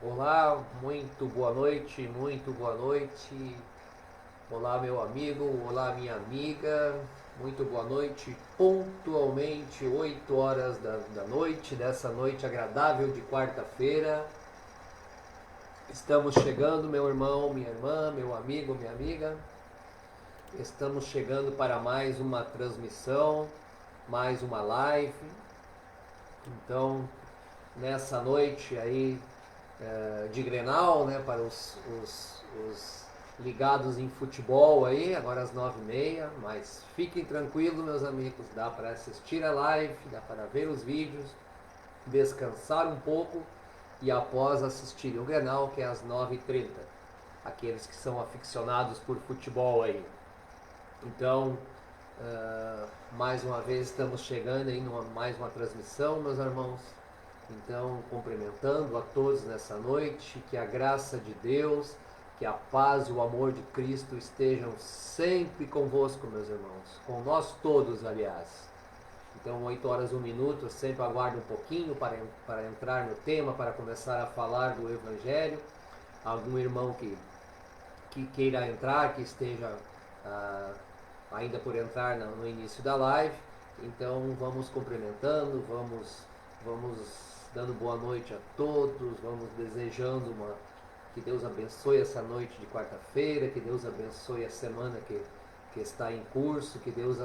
Olá, muito boa noite, muito boa noite. Olá, meu amigo, olá, minha amiga. Muito boa noite. Pontualmente, 8 horas da noite, dessa noite agradável de quarta-feira. Estamos chegando, meu irmão, minha irmã, meu amigo, minha amiga. Estamos chegando para mais uma transmissão, mais uma live. Então, nessa noite aí de Grenal, né, para os ligados em futebol aí, agora às 9h30, mas fiquem tranquilos, meus amigos, dá para assistir a live, dá para ver os vídeos, descansar um pouco e após assistir o Grenal, que é às 9h30, aqueles que são aficionados por futebol aí. Então, mais uma vez estamos chegando aí numa mais uma transmissão, meus irmãos. Então, cumprimentando a todos nessa noite, que a graça de Deus, que a paz e o amor de Cristo estejam sempre convosco, meus irmãos, com nós todos, aliás. Então, 8 horas 1 minuto, eu sempre aguardo um pouquinho para entrar no tema, para começar a falar do Evangelho. Algum irmão que queira entrar, que esteja ainda por entrar no início da live. Então, vamos cumprimentando, vamos dando boa noite a todos, vamos desejando que Deus abençoe essa noite de quarta-feira, que Deus abençoe a semana que está em curso, que Deus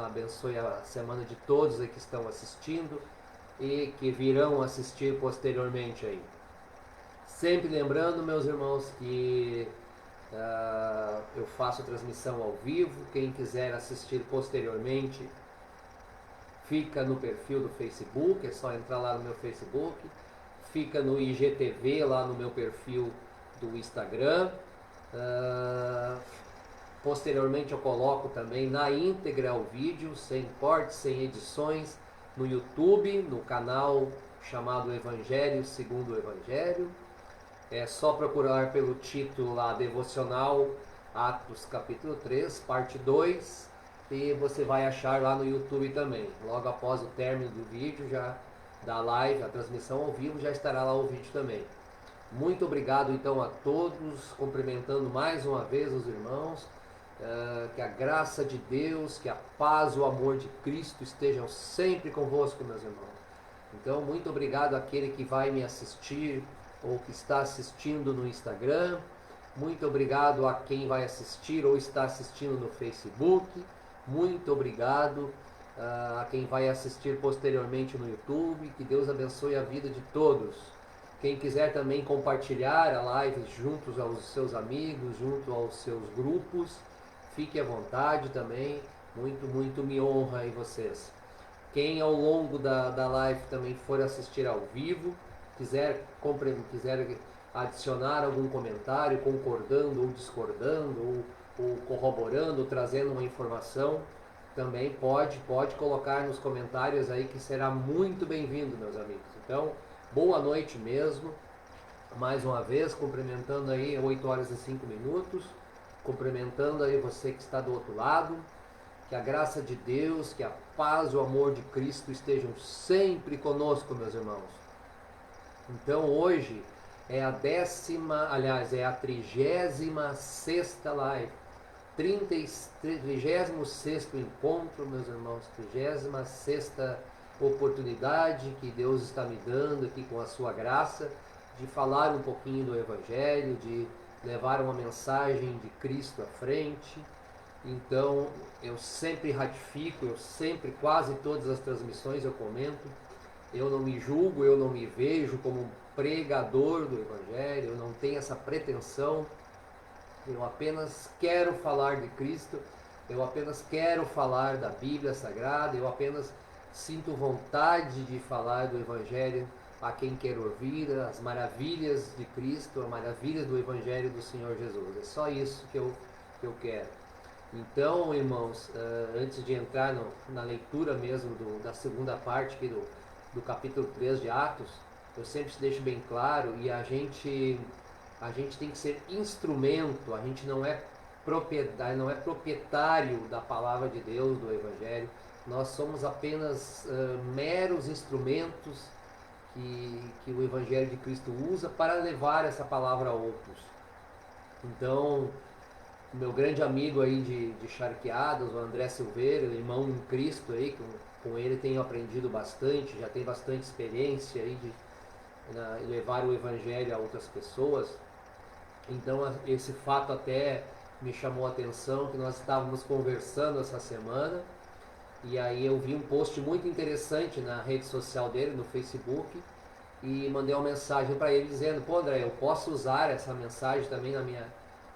abençoe a semana de todos que estão assistindo e que virão assistir posteriormente aí. Sempre lembrando, meus irmãos, que eu faço transmissão ao vivo, quem quiser assistir posteriormente fica no perfil do Facebook, é só entrar lá no meu Facebook, fica no IGTV lá no meu perfil do Instagram. Posteriormente eu coloco também na íntegra o vídeo, sem cortes, sem edições, no YouTube, no canal chamado Evangelho Segundo o Evangelho. É só procurar pelo título lá, Devocional Atos capítulo 3, parte 2, e você vai achar lá no YouTube também. Logo após o término do vídeo, já da live, a transmissão ao vivo, já estará lá o vídeo também. Muito obrigado então a todos, cumprimentando mais uma vez os irmãos, que a graça de Deus, que a paz e o amor de Cristo estejam sempre convosco, meus irmãos. Então, muito obrigado àquele que vai me assistir ou que está assistindo no Instagram. Muito obrigado a quem vai assistir ou está assistindo no Facebook. Muito obrigado a quem vai assistir posteriormente no YouTube. Que Deus abençoe a vida de todos. Quem quiser também compartilhar a live junto aos seus amigos, junto aos seus grupos, fique à vontade também. Muito me honra em vocês. Quem ao longo da live também for assistir ao vivo, quiser adicionar algum comentário, concordando ou discordando, ou corroborando, ou trazendo uma informação, também pode colocar nos comentários aí, que será muito bem-vindo, meus amigos. Então, boa noite mesmo, mais uma vez, cumprimentando aí 8 horas e 5 minutos, cumprimentando aí você que está do outro lado. Que a graça de Deus, que a paz e o amor de Cristo estejam sempre conosco, meus irmãos. Então hoje é a 36ª live, 36º encontro, meus irmãos, 36ª oportunidade que Deus está me dando aqui com a sua graça, de falar um pouquinho do Evangelho, de levar uma mensagem de Cristo à frente. Então, eu sempre ratifico, quase todas as transmissões eu comento, eu não me julgo, eu não me vejo como um pregador do Evangelho, eu não tenho essa pretensão, eu apenas quero falar de Cristo, eu apenas quero falar da Bíblia Sagrada, eu apenas sinto vontade de falar do Evangelho a quem quer ouvir, as maravilhas de Cristo, as maravilhas do Evangelho do Senhor Jesus. É só isso que eu quero. Então, irmãos, antes de entrar na leitura mesmo da segunda parte aqui do capítulo 3 de Atos, eu sempre deixo bem claro, e a gente tem que ser instrumento, a gente não é proprietário da palavra de Deus, do Evangelho, nós somos apenas meros instrumentos que o Evangelho de Cristo usa para levar essa palavra a outros. Então, o meu grande amigo aí de Charqueadas, o André Silveira, irmão em Cristo aí, com ele tenho aprendido bastante, já tem bastante experiência aí de levar o Evangelho a outras pessoas. Então esse fato até me chamou a atenção, que nós estávamos conversando essa semana, e aí eu vi um post muito interessante na rede social dele, no Facebook, e mandei uma mensagem para ele dizendo: pô, André, eu posso usar essa mensagem também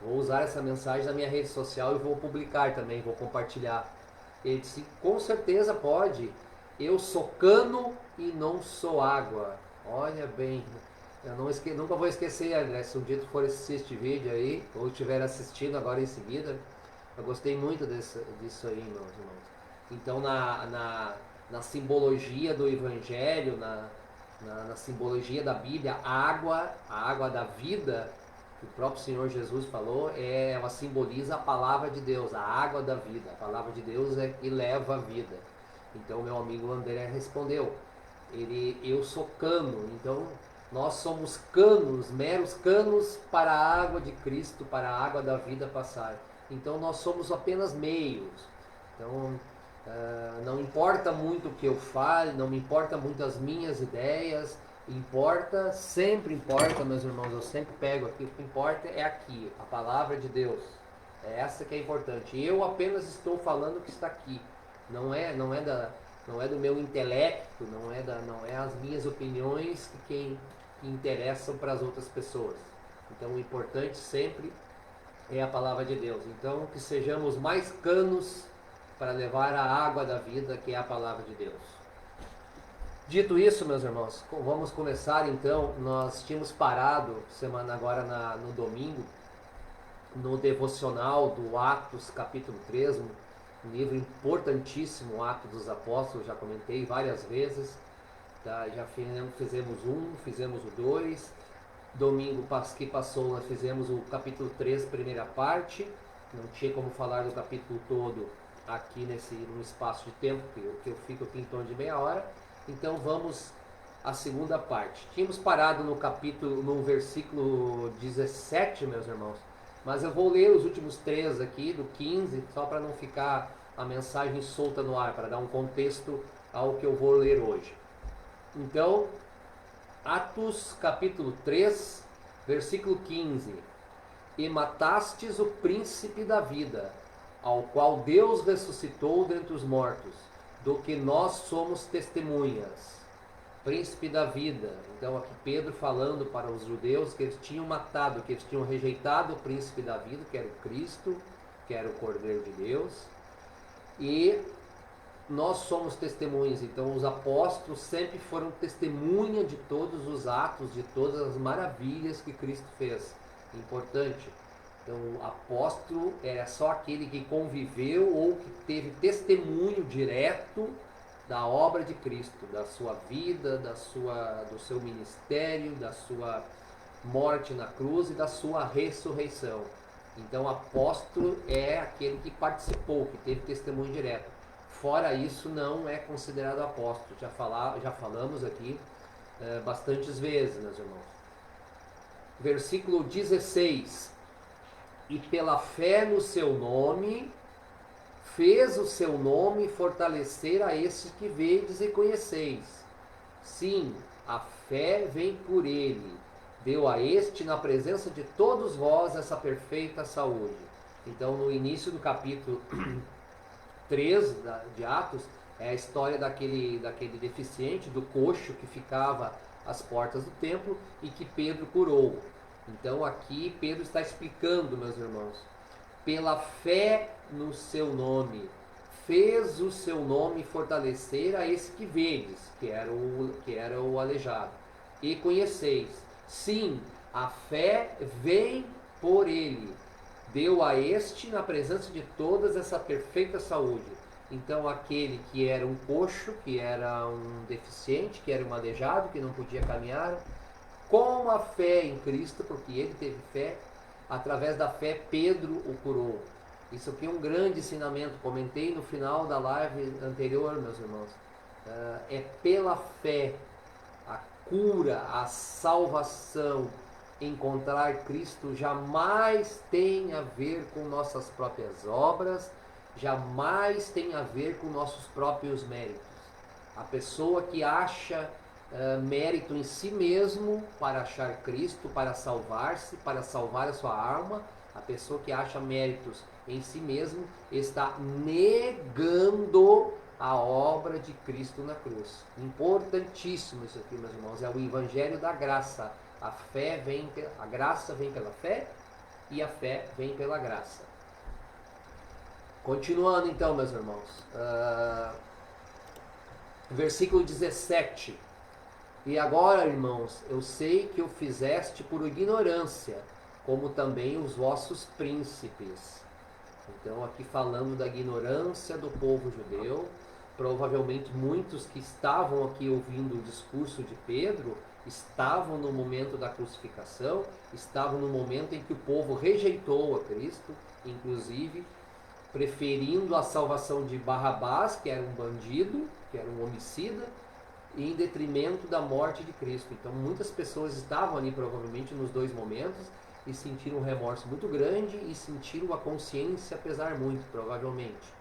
vou usar essa mensagem na minha rede social e vou publicar também, vou compartilhar. Ele disse: com certeza pode, eu sou cano e não sou água. Olha bem, eu nunca vou esquecer, André, se um dia tu for assistir este vídeo aí, ou estiver assistindo agora em seguida, eu gostei muito disso aí, meus irmãos. Então, na simbologia do Evangelho, na simbologia da Bíblia, a água da vida, que o próprio Senhor Jesus falou, ela simboliza a palavra de Deus, a água da vida. A palavra de Deus é que leva a vida. Então, meu amigo André respondeu: eu sou cano, então nós somos canos, meros canos para a água de Cristo, para a água da vida passar. Então nós somos apenas meios. Então não importa muito o que eu fale, não me importa muito as minhas ideias, sempre importa, meus irmãos, eu sempre pego aqui, o que importa é aqui, a palavra de Deus. É essa que é importante. Eu apenas estou falando o que está aqui. Não é do meu intelecto, não é as minhas opiniões que interessam para as outras pessoas. Então o importante sempre é a palavra de Deus. Então que sejamos mais canos para levar a água da vida, que é a palavra de Deus. Dito isso, meus irmãos, vamos começar então. Nós tínhamos parado semana agora no domingo, no devocional do Atos capítulo 3, um livro importantíssimo, Atos dos Apóstolos, já comentei várias vezes. Tá? Já fizemos fizemos o 2. Domingo que passou nós fizemos o capítulo 3, primeira parte. Não tinha como falar do capítulo todo aqui no espaço de tempo, que eu fico aqui em torno de meia hora. Então vamos à segunda parte. Tínhamos parado no versículo 17, meus irmãos. Mas eu vou ler os últimos 3 aqui, do 15, só para não ficar a mensagem solta no ar, para dar um contexto ao que eu vou ler hoje. Então, Atos capítulo 3, versículo 15. E matastes o príncipe da vida, ao qual Deus ressuscitou dentre os mortos, do que nós somos testemunhas. Príncipe da vida. Então aqui Pedro falando para os judeus que eles tinham matado, que eles tinham rejeitado o príncipe da vida, que era o Cristo, que era o Cordeiro de Deus. E nós somos testemunhas. Então os apóstolos sempre foram testemunha de todos os atos, de todas as maravilhas que Cristo fez. Importante. Então o apóstolo era só aquele que conviveu ou que teve testemunho direto da obra de Cristo, da sua vida, do seu ministério, da sua morte na cruz e da sua ressurreição. Então apóstolo é aquele que participou, que teve testemunho direto. Fora isso, não é considerado apóstolo. Já falamos aqui bastantes vezes, meus irmãos. Versículo 16. E pela fé no seu nome, fez o seu nome fortalecer a estes que vedes e conheceis. Sim, a fé vem por ele. Deu a este, na presença de todos vós, essa perfeita saúde. Então, no início do capítulo 3 de Atos, é a história daquele deficiente, do coxo que ficava às portas do templo e que Pedro curou. Então aqui Pedro está explicando, meus irmãos, pela fé no seu nome, fez o seu nome fortalecer a esse que vedes, que era o aleijado, e conheceis. Sim, a fé vem por ele, deu a este, na presença de todas, essa perfeita saúde. Então aquele que era um coxo, que era um deficiente, que era um aleijado, que não podia caminhar, com a fé em Cristo, porque ele teve fé, através da fé Pedro o curou. Isso aqui é um grande ensinamento, comentei no final da live anterior, meus irmãos. É pela fé, cura, a salvação, encontrar Cristo jamais tem a ver com nossas próprias obras, jamais tem a ver com nossos próprios méritos. A pessoa que acha mérito em si mesmo para achar Cristo, para salvar-se, para salvar a sua alma, a pessoa que acha méritos em si mesmo está negando a obra de Cristo na cruz. Importantíssimo isso aqui, meus irmãos, é o evangelho da graça. A graça vem pela fé e a fé vem pela graça. Continuando então, meus irmãos, versículo 17. E agora, irmãos, eu sei que o fizeste por ignorância, como também os vossos príncipes. Então, aqui falando da ignorância do povo judeu, provavelmente muitos que estavam aqui ouvindo o discurso de Pedro estavam no momento da crucificação, estavam no momento em que o povo rejeitou a Cristo, inclusive preferindo a salvação de Barrabás, que era um bandido, que era um homicida, em detrimento da morte de Cristo. Então muitas pessoas estavam ali provavelmente nos dois momentos e sentiram um remorso muito grande e sentiram a consciência pesar muito, provavelmente.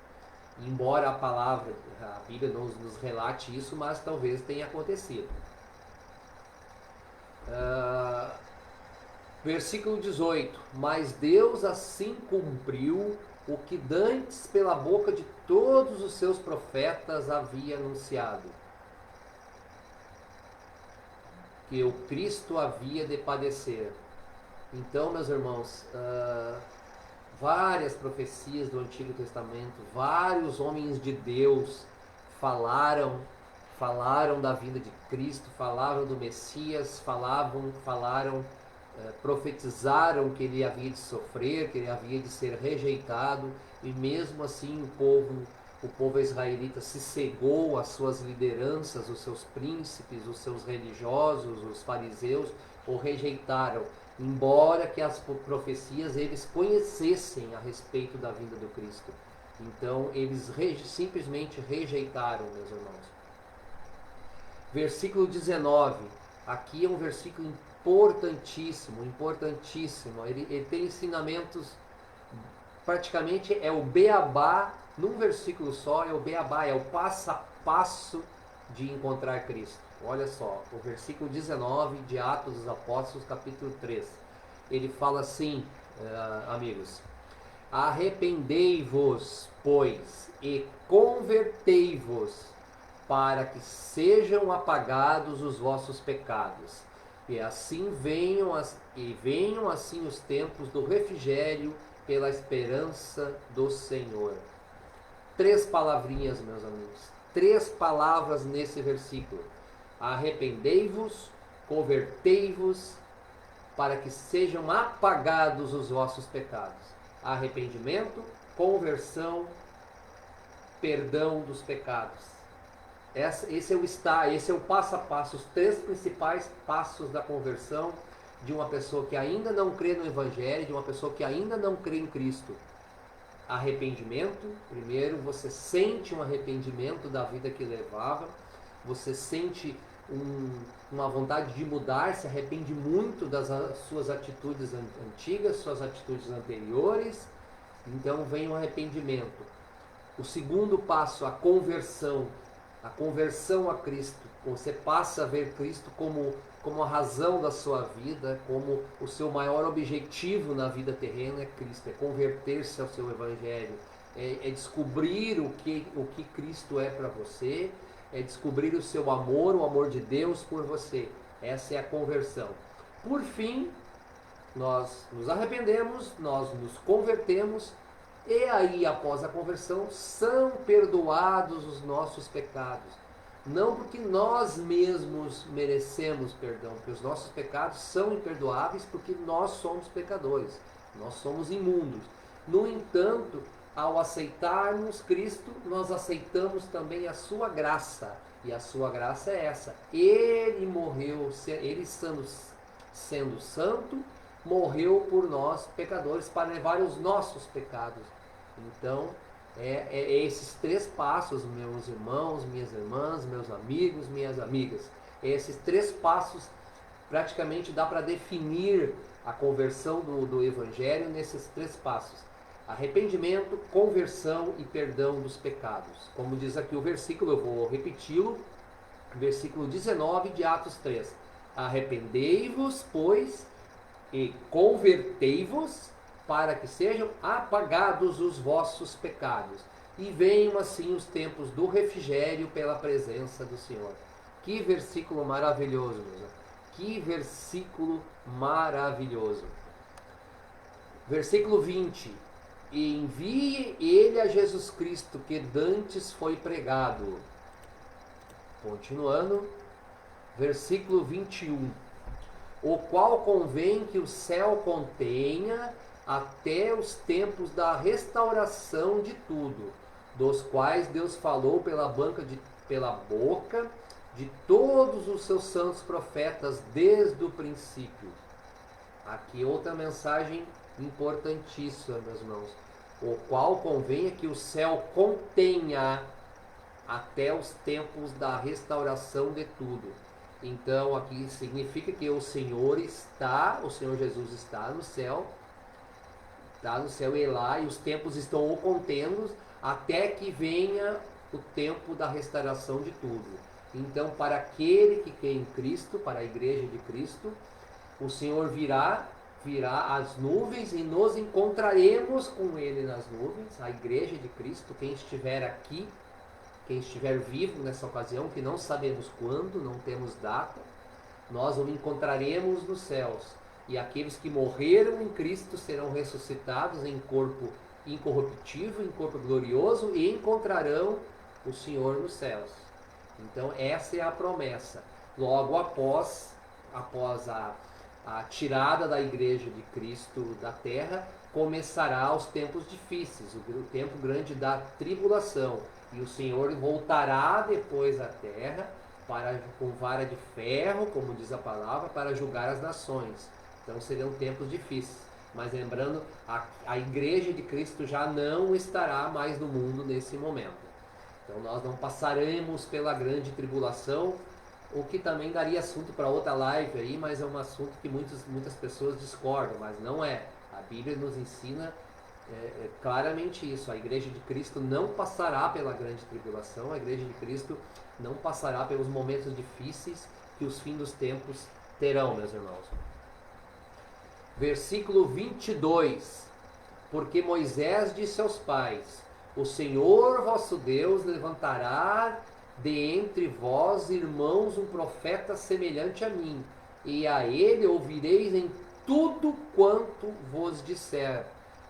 Embora a palavra, a Bíblia não nos relate isso, mas talvez tenha acontecido. Versículo 18. Mas Deus assim cumpriu o que dantes pela boca de todos os seus profetas havia anunciado, que o Cristo havia de padecer. Então, meus irmãos, várias profecias do Antigo Testamento, vários homens de Deus falaram da vinda de Cristo, falaram do Messias, profetizaram que ele havia de sofrer, que ele havia de ser rejeitado, e mesmo assim o povo israelita se cegou às suas lideranças, os seus príncipes, os seus religiosos, os fariseus, o rejeitaram, embora que as profecias eles conhecessem a respeito da vinda do Cristo. Então eles simplesmente rejeitaram, meus irmãos. Versículo 19, aqui é um versículo importantíssimo. Ele tem ensinamentos, praticamente é o beabá, num versículo só, é o beabá, é o passo a passo de encontrar Cristo. Olha só, o versículo 19 de Atos dos Apóstolos, capítulo 3. Ele fala assim, amigos: arrependei-vos, pois, e convertei-vos, para que sejam apagados os vossos pecados, e assim venham assim os tempos do refrigério pela esperança do Senhor. 3 palavrinhas, meus amigos, 3 palavras nesse versículo: arrependei-vos, convertei-vos, para que sejam apagados os vossos pecados. Arrependimento, conversão, perdão dos pecados. Esse é o passo a passo, os 3 principais passos da conversão de uma pessoa que ainda não crê no Evangelho, de uma pessoa que ainda não crê em Cristo. Arrependimento, primeiro você sente um arrependimento da vida que levava, você sente uma vontade de mudar, se arrepende muito das suas atitudes antigas, suas atitudes anteriores, então vem o arrependimento. O segundo passo, a conversão a Cristo. Você passa a ver Cristo como a razão da sua vida, como o seu maior objetivo na vida terrena é Cristo, é converter-se ao seu Evangelho, é descobrir o que Cristo é para você, é descobrir o seu amor, o amor de Deus por você. Essa é a conversão. Por fim, nós nos arrependemos, nós nos convertemos, e aí, após a conversão, são perdoados os nossos pecados. Não porque nós mesmos merecemos perdão, porque os nossos pecados são imperdoáveis, porque nós somos pecadores, nós somos imundos. No entanto, ao aceitarmos Cristo, nós aceitamos também a sua graça. E a sua graça é essa: Ele morreu, Ele sendo santo, morreu por nós, pecadores, para levar os nossos pecados. Então, esses 3 passos, meus irmãos, minhas irmãs, meus amigos, minhas amigas. Esses 3 passos praticamente dá para definir a conversão do Evangelho nesses 3 passos: arrependimento, conversão e perdão dos pecados. Como diz aqui o versículo, eu vou repeti-lo, versículo 19 de Atos 3. Arrependei-vos, pois, e convertei-vos, para que sejam apagados os vossos pecados, e venham assim os tempos do refrigério pela presença do Senhor. Que versículo maravilhoso, meus irmãos. Que versículo maravilhoso. Versículo 20. E envie ele a Jesus Cristo, que dantes foi pregado. Continuando, versículo 21. O qual convém que o céu contenha até os tempos da restauração de tudo, dos quais Deus falou pela boca de todos os seus santos profetas desde o princípio. Aqui outra mensagem importantíssima, meus irmãos. O qual convém que o céu contenha até os tempos da restauração de tudo. Então aqui significa que o Senhor Jesus está no céu e lá, e os tempos estão o contendo até que venha o tempo da restauração de tudo. Então, para aquele que crê em Cristo, para a igreja de Cristo, o Senhor virá às nuvens e nos encontraremos com Ele nas nuvens, a igreja de Cristo, quem estiver aqui, quem estiver vivo nessa ocasião, que não sabemos quando, não temos data, nós o encontraremos nos céus. E aqueles que morreram em Cristo serão ressuscitados em corpo incorruptível, em corpo glorioso, e encontrarão o Senhor nos céus. Então essa é a promessa. Logo após a tirada da igreja de Cristo da terra, começará os tempos difíceis, o tempo grande da tribulação. E o Senhor voltará depois à terra com vara de ferro, como diz a palavra, para julgar as nações. Então serão tempos difíceis. Mas lembrando, a igreja de Cristo já não estará mais no mundo nesse momento. Então nós não passaremos pela grande tribulação, o que também daria assunto para outra live aí, mas é um assunto que muitas pessoas discordam, mas não é. A Bíblia nos ensina claramente isso. A igreja de Cristo não passará pela grande tribulação, a igreja de Cristo não passará pelos momentos difíceis que os fins dos tempos terão, meus irmãos. Versículo 22. Porque Moisés disse aos pais: o Senhor vosso Deus levantará de entre vós, irmãos, um profeta semelhante a mim, e a ele ouvireis em tudo quanto vos disser.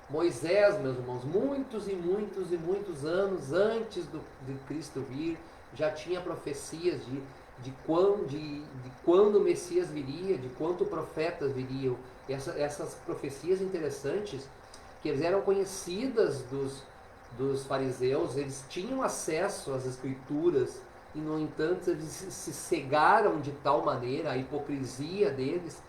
Moisés, meus irmãos, muitos e muitos anos antes de Cristo vir, já tinha profecias de quando o Messias viria, de quanto profetas viriam. Essas profecias interessantes, que eles eram conhecidas dos fariseus, eles tinham acesso às escrituras, e no entanto eles se cegaram de tal maneira, a hipocrisia deles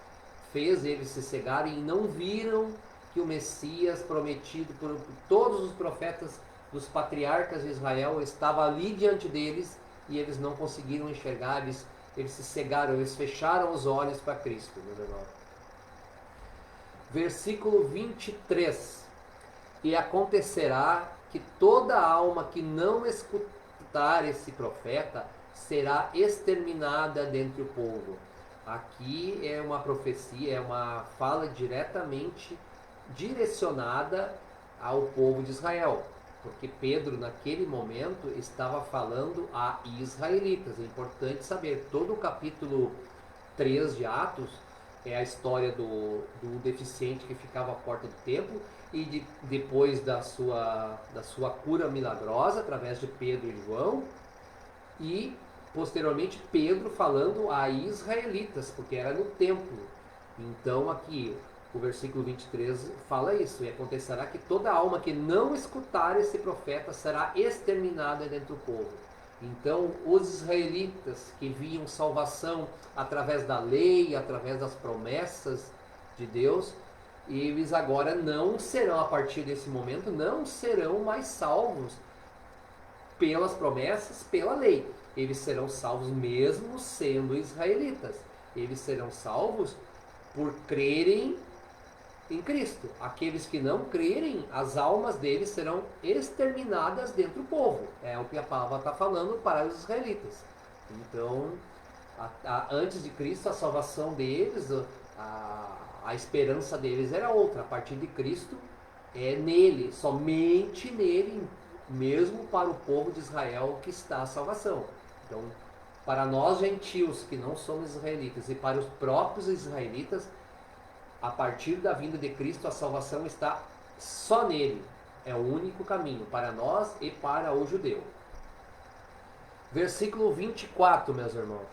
fez eles se cegarem e não viram que o Messias prometido por todos os profetas dos patriarcas de Israel estava ali diante deles, e eles não conseguiram enxergar, eles se cegaram, eles fecharam os olhos para Cristo, meus irmãos. Versículo 23. E acontecerá que toda alma que não escutar esse profeta será exterminada dentre o povo. Aqui é uma profecia, é uma fala diretamente direcionada ao povo de Israel, porque Pedro naquele momento estava falando a israelitas. É importante saber, todo o capítulo 3 de Atos é a história do deficiente que ficava à porta do templo, e depois da sua cura milagrosa através de Pedro e João, e posteriormente Pedro falando a israelitas, porque era no templo. Então aqui o versículo 23 fala isso: e acontecerá que toda alma que não escutar esse profeta será exterminada dentro do povo. Então os israelitas que viam salvação através da lei, através das promessas de Deus, eles agora não serão, a partir desse momento, não serão mais salvos pelas promessas, pela lei. Eles serão salvos mesmo sendo israelitas. Eles serão salvos por crerem em Cristo. Aqueles que não crerem, as almas deles serão exterminadas dentro do povo. É o que a palavra está falando para os israelitas. Então, antes de Cristo, a salvação deles, a esperança deles era outra. A partir de Cristo, é nele, somente nele, mesmo para o povo de Israel que está a salvação. Então, para nós gentios que não somos israelitas e para os próprios israelitas, a partir da vinda de Cristo, a salvação está só nele. É o único caminho para nós e para o judeu. Versículo 24, meus irmãos.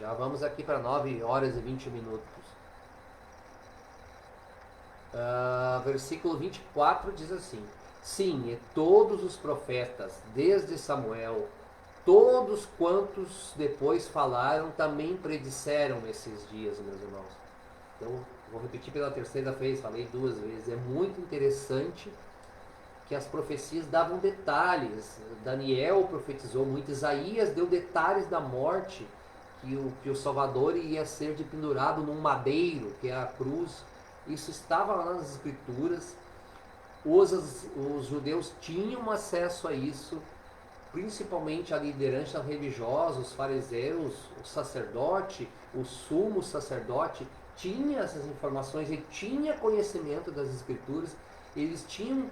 Já vamos aqui para 9 horas e 20 minutos. Versículo 24 diz assim: sim, e todos os profetas, desde Samuel, todos quantos depois falaram, também predisseram esses dias, meus irmãos. Então, vou repetir pela terceira vez, falei 2 vezes. É muito interessante que as profecias davam detalhes. Daniel profetizou muito, Isaías deu detalhes da morte, que o Salvador ia ser pendurado num madeiro, que é a cruz. Isso estava lá nas Escrituras. Os judeus tinham acesso a isso, principalmente a liderança religiosa, os fariseus, o sacerdote, o sumo sacerdote, tinha essas informações e tinha conhecimento das Escrituras. Eles tinham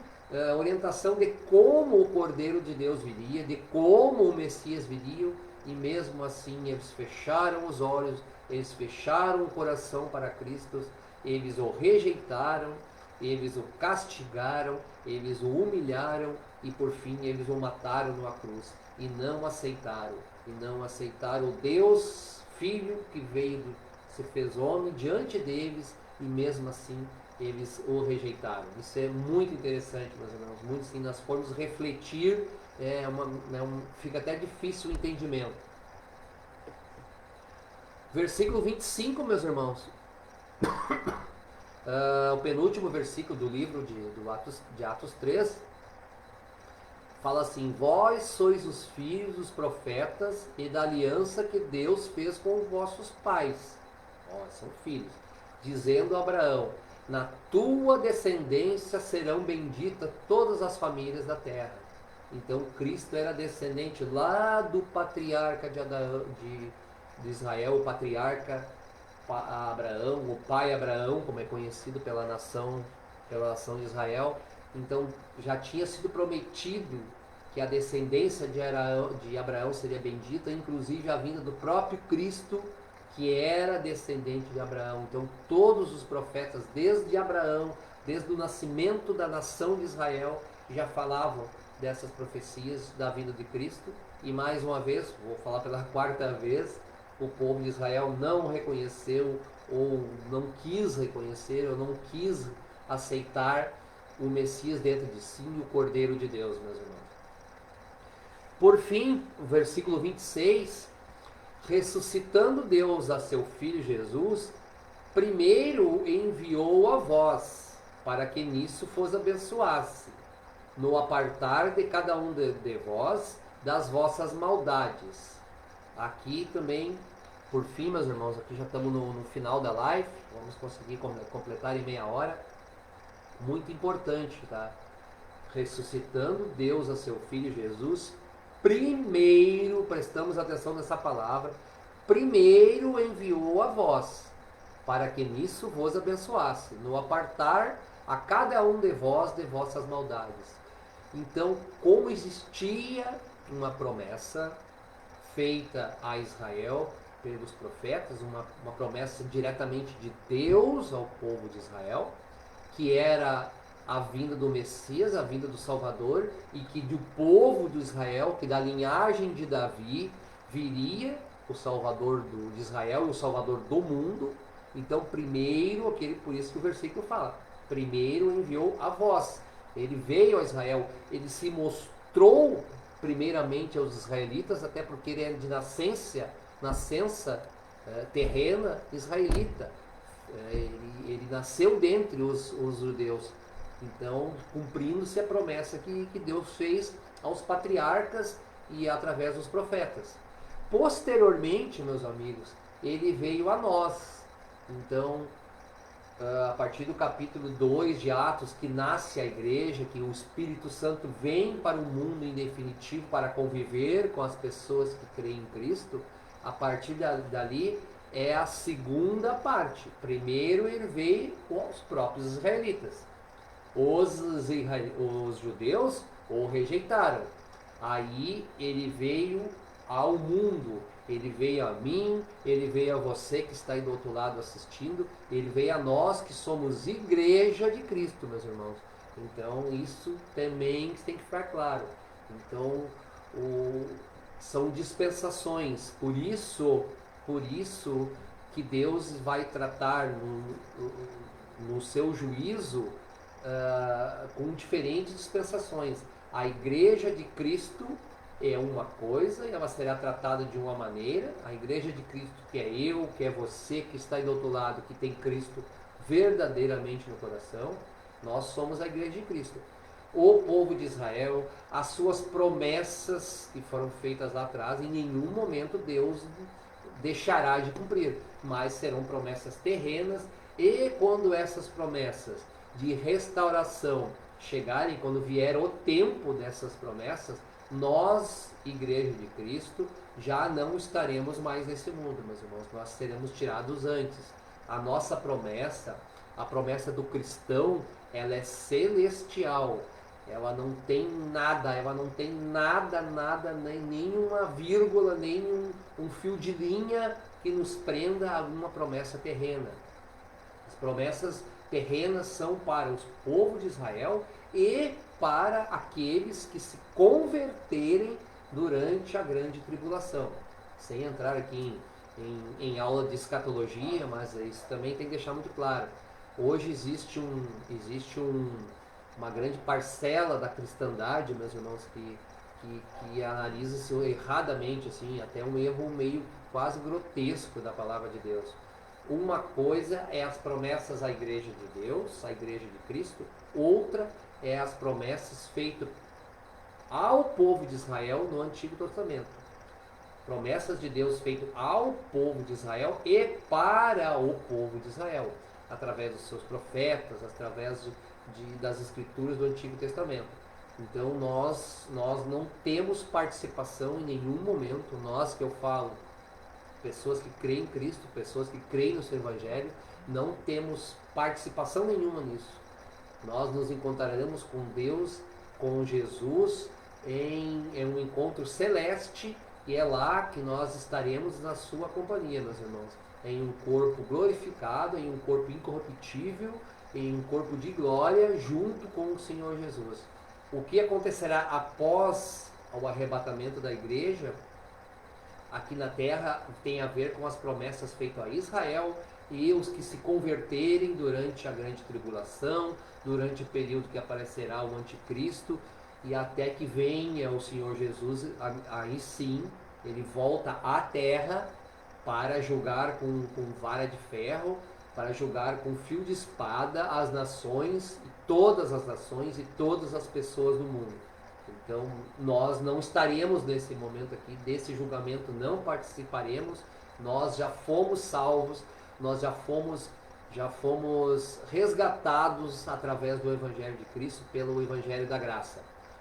orientação de como o Cordeiro de Deus viria, de como o Messias viria, e mesmo assim eles fecharam os olhos, eles fecharam o coração para Cristo, eles o rejeitaram, eles o castigaram, eles o humilharam e por fim eles o mataram numa cruz e não aceitaram o Deus Filho que veio, se fez homem diante deles e mesmo assim eles o rejeitaram. Isso é muito interessante, meus irmãos, muito sim, nós formos refletir, fica até difícil o entendimento. Versículo 25, meus irmãos. O penúltimo versículo do livro de Atos 3 fala assim: vós sois os filhos dos profetas e da aliança que Deus fez com os vossos pais. São filhos. Dizendo a Abraão: na tua descendência serão benditas todas as famílias da terra. Então Cristo era descendente lá do patriarca de Israel, o patriarca Abraão, o pai Abraão, como é conhecido pela nação de Israel. Então já tinha sido prometido que a descendência de Abraão seria bendita, inclusive a vinda do próprio Cristo, que era descendente de Abraão. Então todos os profetas, desde Abraão, desde o nascimento da nação de Israel, já falavam dessas profecias da vinda de Cristo. E mais uma vez, vou falar pela 4ª vez, o povo de Israel não reconheceu, ou não quis reconhecer, ou não quis aceitar o Messias dentro de si, o Cordeiro de Deus, meus irmãos. Por fim, o versículo 26, ressuscitando Deus a seu Filho Jesus, primeiro enviou a vós, para que nisso vos abençoasse, no apartar de cada um de vós das vossas maldades. Aqui também, por fim, meus irmãos, aqui já estamos no final da live, vamos conseguir completar em meia hora. Muito importante, tá? Ressuscitando Deus a seu Filho Jesus, primeiro, prestamos atenção nessa palavra, primeiro enviou a vós, para que nisso vos abençoasse, no apartar a cada um de vós de vossas maldades. Então, como existia uma promessa feita a Israel pelos profetas, uma promessa diretamente de Deus ao povo de Israel, que era a vinda do Messias, a vinda do Salvador, e que do povo de Israel, que da linhagem de Davi, viria o Salvador de Israel e o Salvador do mundo. Então, primeiro, por isso que o versículo fala, primeiro enviou a vós. Ele veio a Israel, ele se mostrou primeiramente aos israelitas, até porque ele é de nascença terrena israelita. Ele nasceu dentre os judeus. Então, cumprindo-se a promessa que Deus fez aos patriarcas e através dos profetas. Posteriormente, meus amigos, ele veio a nós. Então, a partir do capítulo 2 de Atos, que nasce a igreja, que o Espírito Santo vem para o mundo em definitivo para conviver com as pessoas que creem em Cristo, a partir dali é a segunda parte. Primeiro ele veio com os próprios israelitas. Os judeus o rejeitaram. Aí ele veio ao mundo, ele veio a mim, ele veio a você que está aí do outro lado assistindo, ele veio a nós que somos igreja de Cristo, meus irmãos. Então isso também tem que ficar claro. Então são dispensações, por isso que Deus vai tratar no seu juízo com diferentes dispensações. A igreja de Cristo é uma coisa e ela será tratada de uma maneira. A igreja de Cristo, que é eu, que é você que está aí do outro lado, que tem Cristo verdadeiramente no coração, nós somos a igreja de Cristo. O povo de Israel, as suas promessas que foram feitas lá atrás, em nenhum momento Deus deixará de cumprir, mas serão promessas terrenas, e quando essas promessas de restauração chegarem, quando vier o tempo dessas promessas, nós, igreja de Cristo, já não estaremos mais nesse mundo, meus irmãos, nós seremos tirados antes. A nossa promessa, a promessa do cristão, ela é celestial, ela não tem nada, nem uma vírgula, nem um fio de linha que nos prenda a alguma promessa terrena. As promessas terrenas são para os povos de Israel e para aqueles que se converterem durante a grande tribulação. Sem entrar aqui em aula de escatologia, mas isso também tem que deixar muito claro. Hoje existe uma grande parcela da cristandade, meus irmãos, que analisa-se erradamente, assim, até um erro meio quase grotesco da palavra de Deus. Uma coisa é as promessas à igreja de Deus, à igreja de Cristo, outra é as promessas feitas ao povo de Israel no Antigo Testamento. Promessas de Deus feitas ao povo de Israel e para o povo de Israel, através dos seus profetas, através das escrituras do Antigo Testamento. Então nós não temos participação em nenhum momento, nós que eu falo, pessoas que creem em Cristo, pessoas que creem no seu Evangelho, não temos participação nenhuma nisso. Nós nos encontraremos com Deus, com Jesus, em um encontro celeste, e é lá que nós estaremos na sua companhia, meus irmãos, em um corpo glorificado, em um corpo incorruptível, em um corpo de glória, junto com o Senhor Jesus. O que acontecerá após o arrebatamento da igreja aqui na terra tem a ver com as promessas feitas a Israel e os que se converterem durante a grande tribulação, durante o período que aparecerá o anticristo, e até que venha o Senhor Jesus. Aí sim ele volta à terra para julgar com vara de ferro, para julgar com fio de espada as nações, todas as nações e todas as pessoas do mundo. Então nós não estaremos nesse momento aqui, desse julgamento não participaremos, nós já fomos salvos, nós já fomos resgatados através do Evangelho de Cristo, pelo Evangelho da Graça.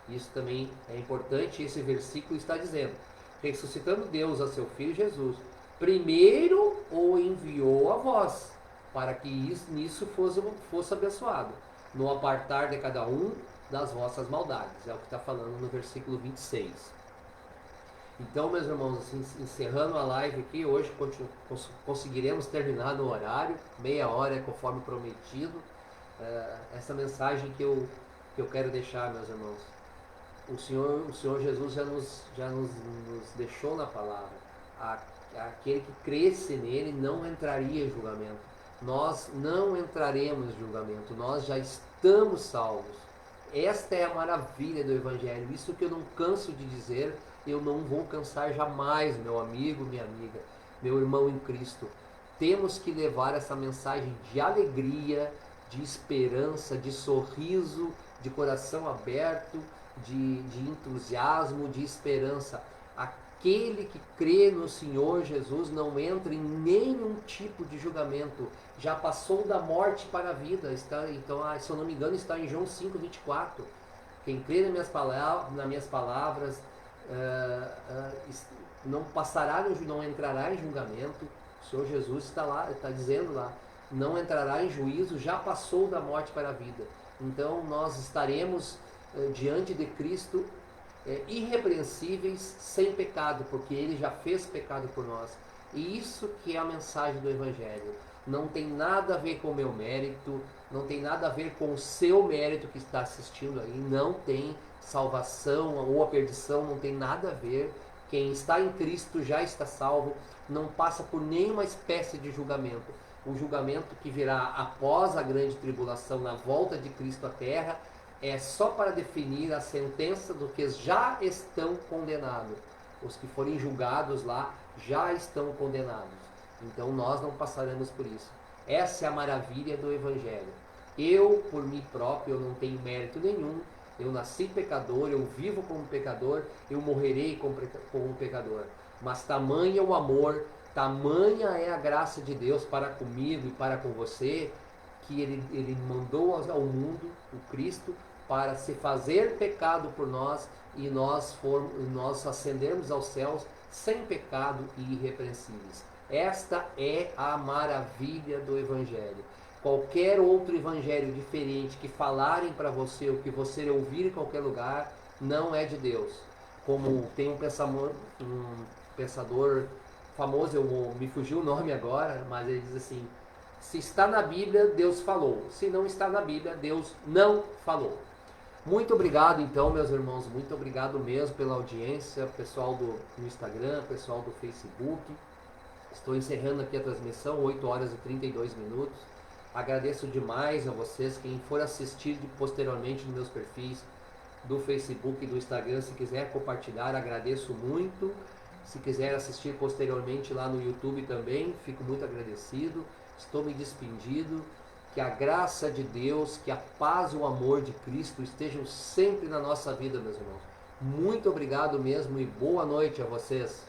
Isso também é importante, esse versículo está dizendo, ressuscitando Deus a seu Filho Jesus, primeiro o enviou a vós, para que nisso fosse abençoado, no apartar de cada um das vossas maldades. É o que está falando no versículo 26. Então, meus irmãos, assim, encerrando a live aqui, hoje conseguiremos terminar no horário, meia hora conforme prometido. Essa mensagem que eu quero deixar, meus irmãos. O Senhor Jesus já nos deixou na palavra. Aquele que cresce nele não entraria em julgamento. Nós não entraremos em julgamento, nós já estamos salvos. Esta é a maravilha do Evangelho, isso que eu não canso de dizer, eu não vou cansar jamais, meu amigo, minha amiga, meu irmão em Cristo. Temos que levar essa mensagem de alegria, de esperança, de sorriso, de coração aberto, de entusiasmo, de esperança. Aquele que crê no Senhor Jesus não entra em nenhum tipo de julgamento, já passou da morte para a vida. Então, se eu não me engano, está em João 5:24. Quem crê nas minhas palavras não passará, não entrará em julgamento. O Senhor Jesus está lá, está dizendo lá, não entrará em juízo, já passou da morte para a vida. Então nós estaremos diante de Cristo irrepreensíveis, sem pecado, porque Ele já fez pecado por nós. E isso que é a mensagem do Evangelho. Não tem nada a ver com o meu mérito, não tem nada a ver com o seu mérito que está assistindo aí, não tem salvação ou a perdição, não tem nada a ver. Quem está em Cristo já está salvo, não passa por nenhuma espécie de julgamento. O julgamento que virá após a grande tribulação, na volta de Cristo à terra, é só para definir a sentença do que já estão condenados. Os que forem julgados lá já estão condenados. Então nós não passaremos por isso. Essa é a maravilha do Evangelho. Eu, por mim próprio, eu não tenho mérito nenhum. Eu nasci pecador, eu vivo como pecador, eu morrerei como pecador. Mas tamanho é o amor, tamanha é a graça de Deus para comigo e para com você, que Ele mandou ao mundo, o Cristo, para se fazer pecado por nós e nós ascendermos aos céus sem pecado e irrepreensíveis. Esta é a maravilha do Evangelho. Qualquer outro evangelho diferente que falarem para você, ou que você ouvir em qualquer lugar, não é de Deus. Como tem um pensador famoso, me fugiu o nome agora, mas ele diz assim: se está na Bíblia, Deus falou. Se não está na Bíblia, Deus não falou. Muito obrigado então, meus irmãos, muito obrigado mesmo pela audiência, pessoal do Instagram, pessoal do Facebook. Estou encerrando aqui a transmissão, 8 horas e 32 minutos. Agradeço demais a vocês, quem for assistir posteriormente nos meus perfis do Facebook e do Instagram, se quiser compartilhar, agradeço muito. Se quiser assistir posteriormente lá no YouTube também, fico muito agradecido. Estou me despedindo. Que a graça de Deus, que a paz e o amor de Cristo estejam sempre na nossa vida, meus irmãos. Muito obrigado mesmo e boa noite a vocês.